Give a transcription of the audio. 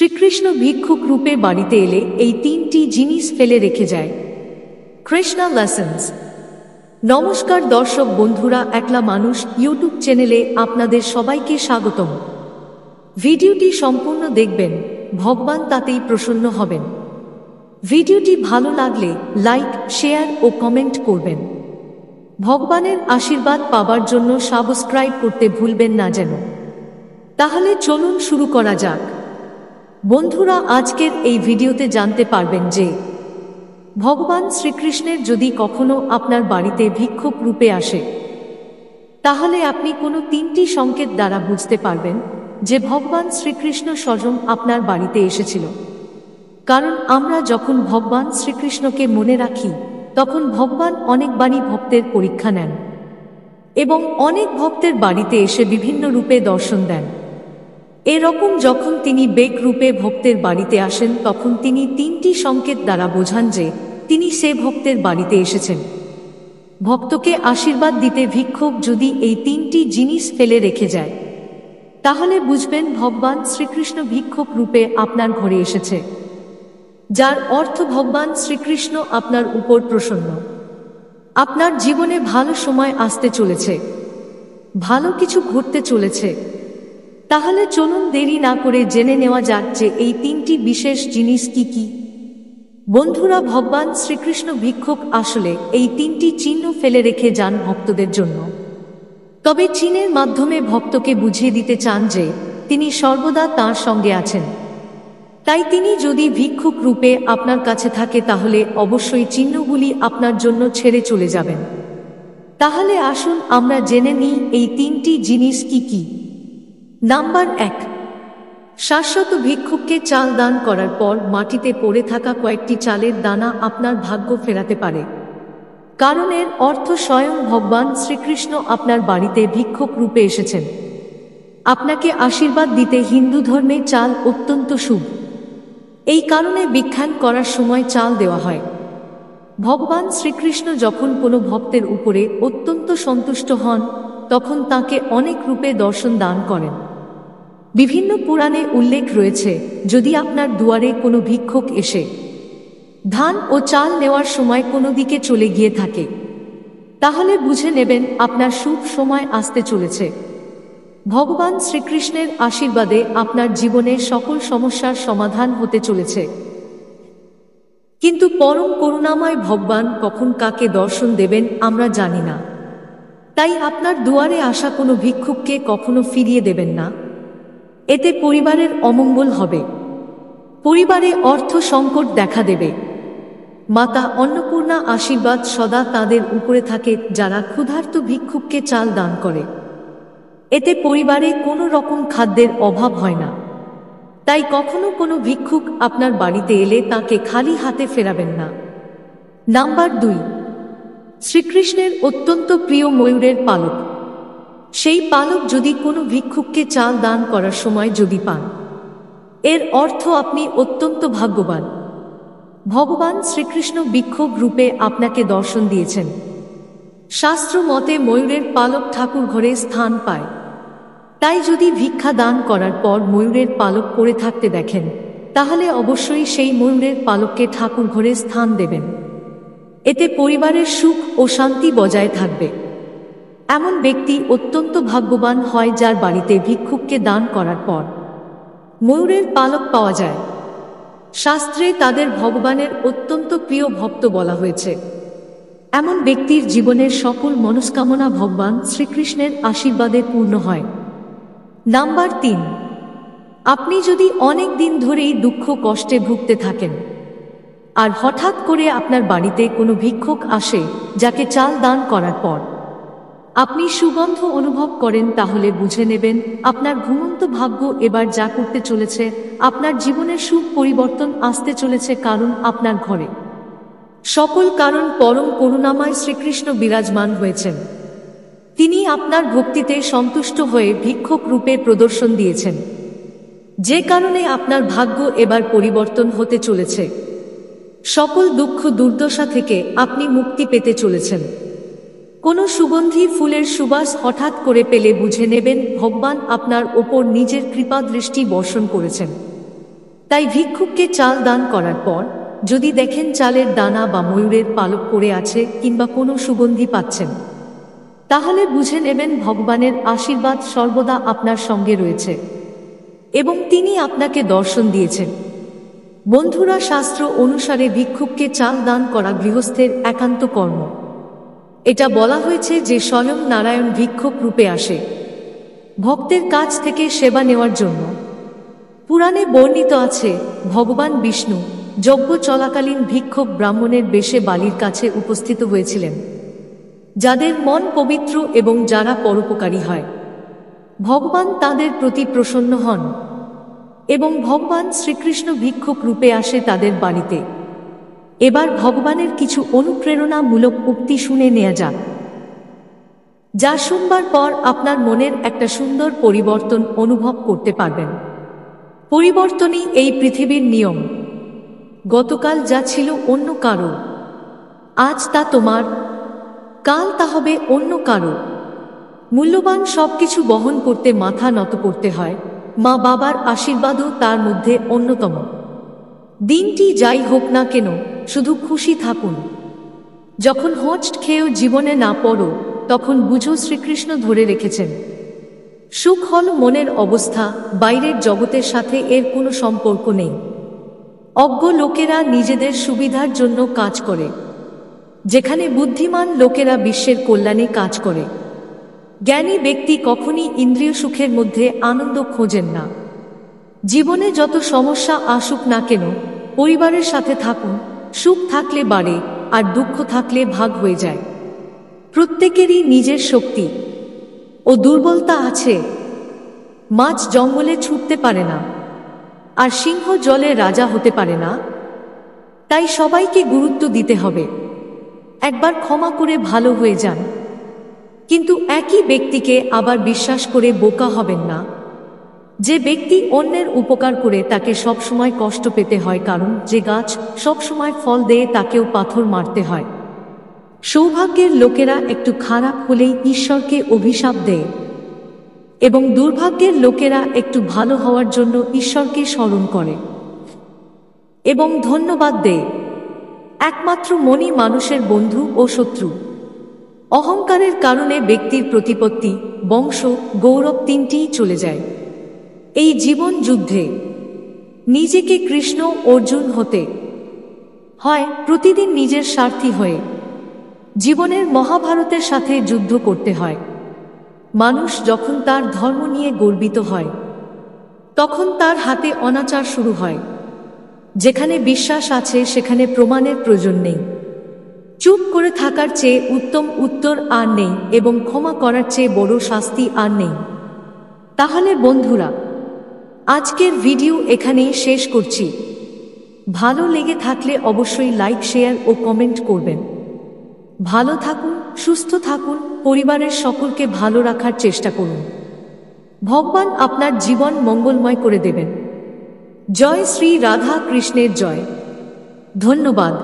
শ্রীকৃষ্ণ ভিক্ষুক রূপে বাড়িতে এলে এই তিনটি জিনিস ফেলে রেখে যায়। কৃষ্ণা লেসন্স। নমস্কার দর্শক বন্ধুরা, একলা মানুষ ইউটিউব চ্যানেলে আপনাদের সবাইকে স্বাগতম। ভিডিওটি সম্পূর্ণ দেখবেন, ভগবান তাতেই প্রসন্ন হবেন। ভিডিওটি ভালো লাগলে লাইক, শেয়ার ও কমেন্ট করবেন। ভগবানের আশীর্বাদ পাবার জন্য সাবস্ক্রাইব করতে ভুলবেন না যেন। তাহলে চলুন শুরু করা যাক। বন্ধুরা, আজকের এই ভিডিওতে জানতে পারবেন যে ভগবান শ্রীকৃষ্ণের যদি কখনো আপনার বাড়িতে ভিক্ষুক রূপে আসে, তাহলে আপনি কোনো তিনটি সংকেত দ্বারা বুঝতে পারবেন যে ভগবান শ্রীকৃষ্ণ স্বয়ং আপনার বাড়িতে এসেছিল। কারণ আমরা যখন ভগবান শ্রীকৃষ্ণকে মনে রাখি, তখন ভগবান অনেকবারই ভক্তের পরীক্ষা নেন এবং অনেক ভক্তের বাড়িতে এসে বিভিন্ন রূপে দর্শন দেন। এরকম যখন তিনি বেগ রূপে ভক্তের বাড়িতে আসেন, তখন তিনি তিনটি সংকেত দ্বারা বোঝান যে তিনি সে ভক্তের বাড়িতে এসেছেন। ভক্তকে আশীর্বাদ দিতে ভিক্ষুক যদি এই তিনটি জিনিস ফেলে রেখে যায়, তাহলে বুঝবেন ভগবান শ্রীকৃষ্ণ ভিক্ষুক রূপে আপনার ঘরে এসেছে, যার অর্থ ভগবান শ্রীকৃষ্ণ আপনার উপর প্রসন্ন। আপনার জীবনে ভালো সময় আসতে চলেছে, ভালো কিছু ঘটতে চলেছে। তাহলে চলুন দেরি না করে জেনে নেওয়া যাক যে এই তিনটি বিশেষ জিনিস কি কি। বন্ধুরা, ভগবান শ্রীকৃষ্ণ ভিক্ষুক আসলে এই তিনটি চিহ্ন ফেলে রেখে যান ভক্তদের জন্য। তবে চিহ্নের মাধ্যমে ভক্তকে বুঝিয়ে দিতে চান যে তিনি সর্বদা তাঁর সঙ্গে আছেন। তাই তিনি যদি ভিক্ষুক রূপে আপনার কাছে থাকে, তাহলে অবশ্যই চিহ্নগুলি আপনার জন্য ছেড়ে চলে যাবেন। তাহলে আসুন আমরা জেনে নিই এই তিনটি জিনিস কি কি। নাম্বার 1, শাশ্বত ভিক্ষুককে চাল দান করার পর মাটিতে পড়ে থাকা কয়েকটি চালের দানা আপনার ভাগ্য ফেরাতে পারে। কারণ এর অর্থ স্বয়ং ভগবান শ্রীকৃষ্ণ আপনার বাড়িতে ভিক্ষুক রূপে এসেছেন। আপনাকে আশীর্বাদ দিতে হিন্দু ধর্মে চাল অত্যন্ত শুভ। এই কারণে ভিক্ষান করার সময় চাল দেওয়া হয়। ভগবান শ্রীকৃষ্ণ যখন কোনো ভক্তের উপরে অত্যন্ত সন্তুষ্ট হন, তখন তাকে অনেক রূপে দর্শন দান করেন। বিভিন্ন পুরাণে উল্লেখ রয়েছে, যদি আপনার দুয়ারে কোনো ভিক্ষুক এসে ধান ও চাল নেওয়ার সময় কোনো দিকে চলে গিয়ে থাকে, তাহলে বুঝে নেবেন আপনার শুভ সময় আসতে চলেছে। ভগবান শ্রীকৃষ্ণের আশীর্বাদে আপনার জীবনের সকল সমস্যার সমাধান হতে চলেছে। কিন্তু পরম করুণাময় ভগবান কখন কাকে দর্শন দেবেন আমরা জানি না। তাই আপনার দুয়ারে আসা কোনো ভিক্ষুককে কখনো ফিরিয়ে দেবেন না। এতে পরিবারের অমঙ্গল হবে, পরিবারে অর্থ সংকট দেখা দেবে। মাতা অন্নপূর্ণা আশীর্বাদ সদা তাদের উপরে থাকে যারা ক্ষুধার্ত ভিক্ষুককে চাল দান করে। এতে পরিবারে কোনো রকম খাদ্যের অভাব হয় না। তাই কখনো কোনো ভিক্ষুক আপনার বাড়িতে এলে তাকে খালি হাতে ফেরাবেন না। নাম্বার 2, শ্রীকৃষ্ণের অত্যন্ত প্রিয় ময়ূরের পালক। সেই পালক যদি কোনো ভিক্ষুককে চাল দান করার সময় যদি পান, এর অর্থ আপনি অত্যন্ত ভাগ্যবান। ভগবান শ্রীকৃষ্ণ ভিক্ষুক রূপে আপনাকে দর্শন দিয়েছেন। শাস্ত্র মতে ময়ূরের পালক ঠাকুর ঘরে স্থান পায়। তাই যদি ভিক্ষা দান করার পর ময়ূরের পালক পড়ে থাকতে দেখেন, তাহলে অবশ্যই সেই ময়ূরের পালককে ঠাকুর ঘরে স্থান দেবেন। এতে পরিবারের সুখ ও শান্তি বজায় থাকবে। এমন ব্যক্তি অত্যন্ত ভাগ্যবান হয় যার বাড়িতে ভিক্ষুককে দান করার পর ময়ূরের পালক পাওয়া যায়। শাস্ত্রে তাদের ভগবানের অত্যন্ত প্রিয় ভক্ত বলা হয়েছে। এমন ব্যক্তির জীবনের সকল মনস্কামনা ভগবান শ্রীকৃষ্ণের আশীর্বাদে পূর্ণ হয়। নাম্বার 3, আপনি যদি অনেক দিন ধরেই দুঃখ কষ্টে ভুগতে থাকেন, আর হঠাৎ করে আপনার বাড়িতে কোনো ভিক্ষুক আসে যাকে চাল দান করার পর আপনি সুগন্ধ অনুভব করেন, তাহলে বুঝে নেবেন আপনার ঘুমন্ত ভাগ্য এবার যা করতে চলেছে, আপনার জীবনের সুখ পরিবর্তন আসতে চলেছে। কারণ আপনার ঘরে সকল কারণ পরম করুণাময় শ্রীকৃষ্ণ বিরাজমান হয়েছেন। তিনি আপনার ভক্তিতে সন্তুষ্ট হয়ে ভিক্ষুক রূপে প্রদর্শন দিয়েছেন, যে কারণে আপনার ভাগ্য এবার পরিবর্তন হতে চলেছে। সকল দুঃখ দুর্দশা থেকে আপনি মুক্তি পেতে চলেছেন। কোনো সুগন্ধি ফুলের সুবাস হঠাৎ করে পেলে বুঝে নেবেন ভগবান আপনার ওপর নিজের কৃপা দৃষ্টি বর্ষণ করেছেন। তাই ভিক্ষুককে চাল দান করার পর যদি দেখেন চালের দানা বা ময়ূরের পালক পড়ে আছে কিংবা কোনো সুগন্ধি পাচ্ছেন, তাহলে বুঝে নেবেন ভগবানের আশীর্বাদ সর্বদা আপনার সঙ্গে রয়েছে এবং তিনি আপনাকে দর্শন দিয়েছেন। বন্ধুরা, শাস্ত্র অনুসারে ভিক্ষুককে চাল দান করা গৃহস্থের একান্ত কর্ম। এটা বলা হয়েছে যে স্বয়ং নারায়ণ ভিক্ষুক রূপে আসে ভক্তের কাছ থেকে সেবা নেওয়ার জন্য। পুরাণে বর্ণিত আছে, ভগবান বিষ্ণু যজ্ঞ চলাকালীন ভিক্ষুক ব্রাহ্মণের বেশে বালির কাছে উপস্থিত হয়েছিলেন। যাদের মন পবিত্র এবং যারা পরোপকারী হয়, ভগবান তাদের প্রতি প্রসন্ন হন এবং ভগবান শ্রীকৃষ্ণ ভিক্ষুক রূপে আসে তাদের বাড়িতে। এবার ভগবানের কিছু অনুপ্রেরণামূলক উক্তি শুনে নেওয়া যাক, যা শুনবার পর আপনার মনের একটা সুন্দর পরিবর্তন অনুভব করতে পারবেন। পরিবর্তনই এই পৃথিবীর নিয়ম। গতকাল যা ছিল অন্য কারো, আজ তা তোমার, কাল তা হবে অন্য কারো। মূল্যবান সবকিছু বহন করতে মাথা নত করতে হয়, মা বাবার আশীর্বাদও তার মধ্যে অন্যতম। দিনটি যাই হোক না কেন, শুধু খুশি থাকুন। যখন হোঁচট খেয়েও জীবনে না পড়ো, তখন বুঝো শ্রীকৃষ্ণ ধরে রেখেছেন। সুখ হল মনের অবস্থা, বাইরের জগতের সাথে এর কোনো সম্পর্ক নেই। অজ্ঞ লোকেরা নিজেদের সুবিধার জন্য কাজ করে, যেখানে বুদ্ধিমান লোকেরা বিশ্বের কল্যাণে কাজ করে। জ্ঞানী ব্যক্তি কখনই ইন্দ্রিয় সুখের মধ্যে আনন্দ খোঁজেন না। জীবনে যত সমস্যা আসুক না কেন, পরিবারের সাথে থাকুন। সুখ থাকলে বাড়ে, আর দুঃখ থাকলে ভাগ হয়ে যায়। প্রত্যেকেরই নিজের শক্তি ও দুর্বলতা আছে। মাছ জঙ্গলে ছুটতে পারে না, আর সিংহ জলে রাজা হতে পারে না। তাই সবাইকে গুরুত্ব দিতে হবে। একবার ক্ষমা করে ভালো হয়ে যান, কিন্তু একই ব্যক্তিকে আবার বিশ্বাস করে বোকা হবেন না। যে ব্যক্তি অন্যের উপকার করে তাকে সবসময় কষ্ট পেতে হয়, কারণ যে গাছ সবসময় ফল দেয় তাকেও পাথর মারতে হয়। সৌভাগ্যের লোকেরা একটু খারাপ হলেই ঈশ্বরকে অভিশাপ দেয়, এবং দুর্ভাগ্যের লোকেরা একটু ভালো হওয়ার জন্য ঈশ্বরকে স্মরণ করে এবং ধন্যবাদ দেয়। একমাত্র মনই মানুষের বন্ধু ও শত্রু। অহংকারের কারণে ব্যক্তির প্রতিপত্তি, বংশ, গৌরব তিনটিই চলে যায়। এই জীবন যুদ্ধে নিজেকে কৃষ্ণ অর্জুন হতে হয়, প্রতিদিন নিজের স্বার্থী হয়ে জীবনের মহাভারতের সাথে যুদ্ধ করতে হয়। মানুষ যখন তার ধর্ম নিয়ে গর্বিত হয়, তখন তার হাতে অনাচার শুরু হয়। যেখানে বিশ্বাস আছে সেখানে প্রমাণের প্রয়োজন নেই। চুপ করে থাকার চেয়ে উত্তম উত্তর আর নেই, এবং ক্ষমা করার চেয়ে বড় শাস্তি আর নেই। তাহলে বন্ধুরা, আজকের ভিডিও এখানেই শেষ করছি। ভালো লেগে থাকলে অবশ্যই লাইক, শেয়ার ও কমেন্ট করবেন। ভালো থাকুন, সুস্থ থাকুন, পরিবারের সকলকে ভালো রাখার চেষ্টা করুন। ভগবান আপনার জীবন মঙ্গলময় করে দেবেন। জয় শ্রী রাধা কৃষ্ণের জয়। ধন্যবাদ।